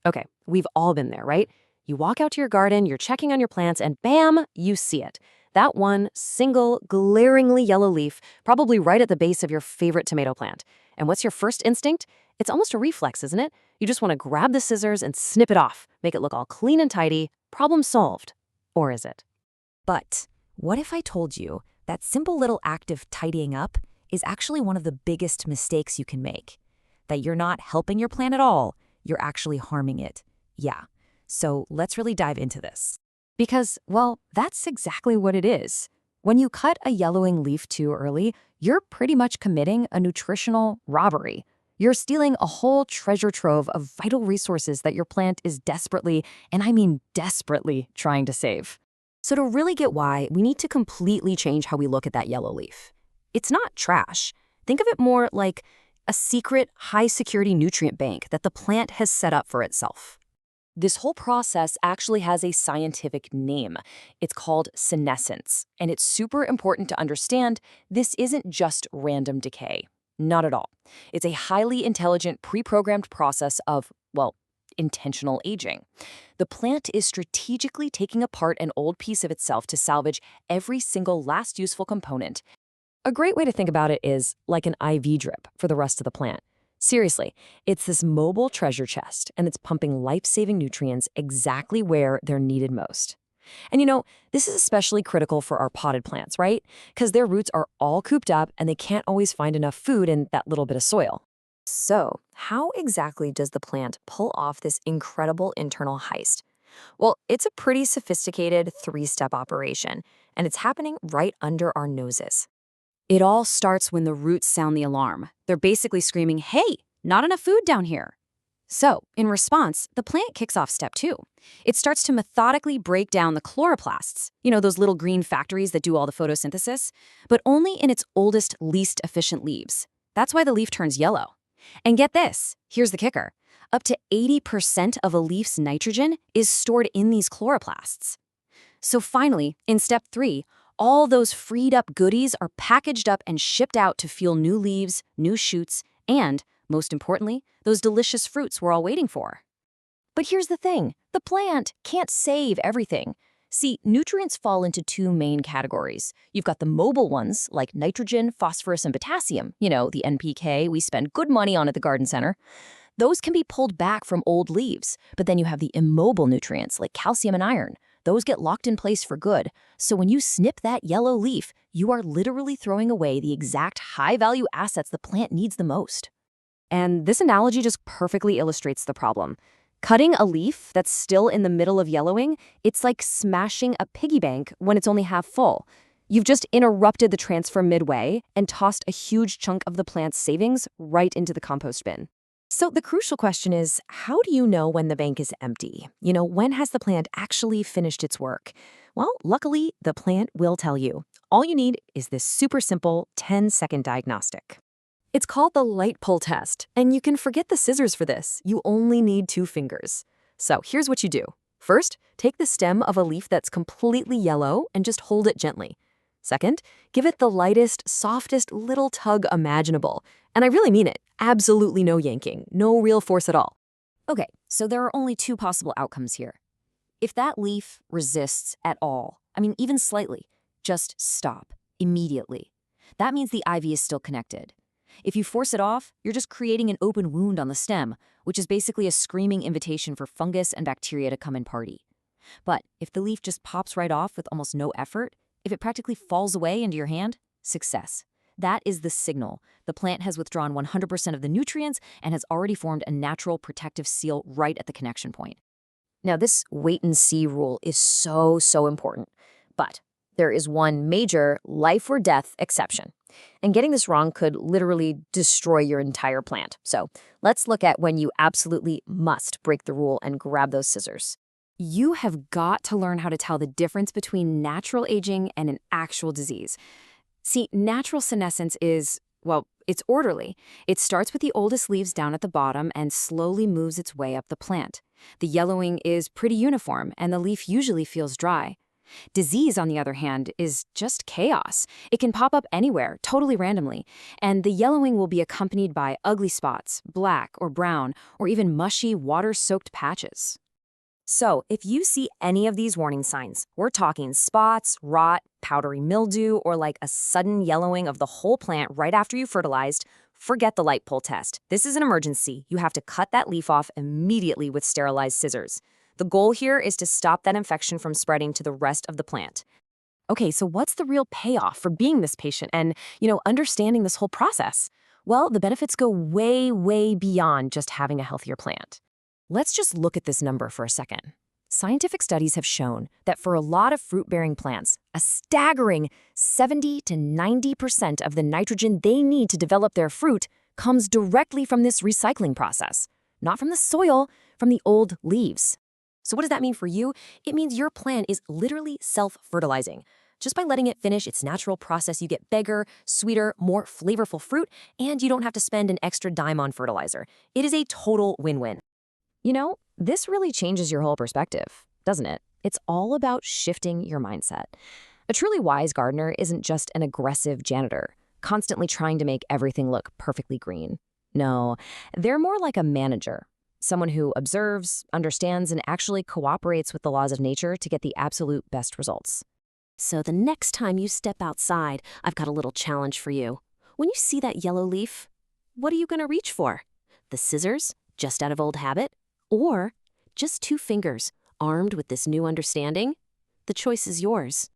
Okay, we've all been there, right? You walk out to your garden, you're checking on your plants, and bam, you see it. That one single, glaringly yellow leaf, probably right at the base of your favorite tomato plant. And what's your first instinct? It's almost a reflex, isn't it? You just want to grab the scissors and snip it off, make it look all clean and tidy, problem solved. Or is it? But what if I told you that simple little act of tidying up is actually one of the biggest mistakes you can make? That you're not helping your plant at all, you're actually harming it. Yeah. So let's really dive into this. Because, well, that's exactly what it is. When you cut a yellowing leaf too early, you're pretty much committing a nutritional robbery. You're stealing a whole treasure trove of vital resources that your plant is desperately, and I mean desperately, trying to save. So to really get why, we need to completely change how we look at that yellow leaf. It's not trash. Think of it more like a secret, high-security nutrient bank that the plant has set up for itself. This whole process actually has a scientific name. It's called senescence, and it's super important to understand this isn't just random decay. Not at all. It's a highly intelligent, pre-programmed process of, well, intentional aging. The plant is strategically taking apart an old piece of itself to salvage every single last useful component. A great way to think about it is like an IV drip for the rest of the plant. Seriously, it's this mobile treasure chest, and it's pumping life-saving nutrients exactly where they're needed most. And this is especially critical for our potted plants, right? Because their roots are all cooped up and they can't always find enough food in that little bit of soil. So, how exactly does the plant pull off this incredible internal heist? Well, it's a pretty sophisticated three-step operation, and it's happening right under our noses. It all starts when the roots sound the alarm. They're basically screaming, "Hey, not enough food down here." So, in response, the plant kicks off step 2. It starts to methodically break down the chloroplasts, those little green factories that do all the photosynthesis, but only in its oldest, least efficient leaves. That's why the leaf turns yellow. And get this, here's the kicker. Up to 80% of a leaf's nitrogen is stored in these chloroplasts. So finally, in step 3, all those freed up goodies are packaged up and shipped out to fuel new leaves, new shoots, and, most importantly, those delicious fruits we're all waiting for. But here's the thing, the plant can't save everything. See, nutrients fall into 2 main categories. You've got the mobile ones, like nitrogen, phosphorus, and potassium, the NPK we spend good money on at the garden center. Those can be pulled back from old leaves, but then you have the immobile nutrients, like calcium and iron. Those get locked in place for good. So when you snip that yellow leaf, you are literally throwing away the exact high-value assets the plant needs the most. And this analogy just perfectly illustrates the problem. Cutting a leaf that's still in the middle of yellowing, it's like smashing a piggy bank when it's only half full. You've just interrupted the transfer midway and tossed a huge chunk of the plant's savings right into the compost bin. So the crucial question is, how do you know when the bank is empty? When has the plant actually finished its work? Well, luckily, the plant will tell you. All you need is this super simple 10-second diagnostic. It's called the light pull test, and you can forget the scissors for this. You only need 2 fingers. So here's what you do. First, take the stem of a leaf that's completely yellow and just hold it gently. Second, give it the lightest, softest little tug imaginable. And I really mean it. Absolutely no yanking, no real force at all. Okay, so there are only 2 possible outcomes here. If that leaf resists at all, even slightly, just stop immediately. That means the ivy is still connected. If you force it off, you're just creating an open wound on the stem, which is basically a screaming invitation for fungus and bacteria to come and party. But if the leaf just pops right off with almost no effort, if it practically falls away into your hand, success. That is the signal. The plant has withdrawn 100% of the nutrients and has already formed a natural protective seal right at the connection point. Now, this wait-and-see rule is so important. But there is one major life-or-death exception. And getting this wrong could literally destroy your entire plant. So let's look at when you absolutely must break the rule and grab those scissors. You have got to learn how to tell the difference between natural aging and an actual disease. See, natural senescence is, well, it's orderly. It starts with the oldest leaves down at the bottom and slowly moves its way up the plant. The yellowing is pretty uniform, and the leaf usually feels dry. Disease, on the other hand, is just chaos. It can pop up anywhere, totally randomly, and the yellowing will be accompanied by ugly spots, black or brown, or even mushy, water-soaked patches. So, if you see any of these warning signs, we're talking spots, rot, powdery mildew, or like a sudden yellowing of the whole plant right after you fertilized, forget the light pole test. This is an emergency. You have to cut that leaf off immediately with sterilized scissors. The goal here is to stop that infection from spreading to the rest of the plant. Okay, so what's the real payoff for being this patient and, understanding this whole process? Well, the benefits go way, way beyond just having a healthier plant. Let's just look at this number for a second. Scientific studies have shown that for a lot of fruit-bearing plants, a staggering 70 to 90% of the nitrogen they need to develop their fruit comes directly from this recycling process. Not from the soil, from the old leaves. So what does that mean for you? It means your plant is literally self-fertilizing. Just by letting it finish its natural process, you get bigger, sweeter, more flavorful fruit, and you don't have to spend an extra dime on fertilizer. It is a total win-win. This really changes your whole perspective, doesn't it? It's all about shifting your mindset. A truly wise gardener isn't just an aggressive janitor, constantly trying to make everything look perfectly green. No, they're more like a manager, someone who observes, understands, and actually cooperates with the laws of nature to get the absolute best results. So the next time you step outside, I've got a little challenge for you. When you see that yellow leaf, what are you going to reach for? The scissors, just out of old habit? Or just 2 fingers, armed with this new understanding? The choice is yours.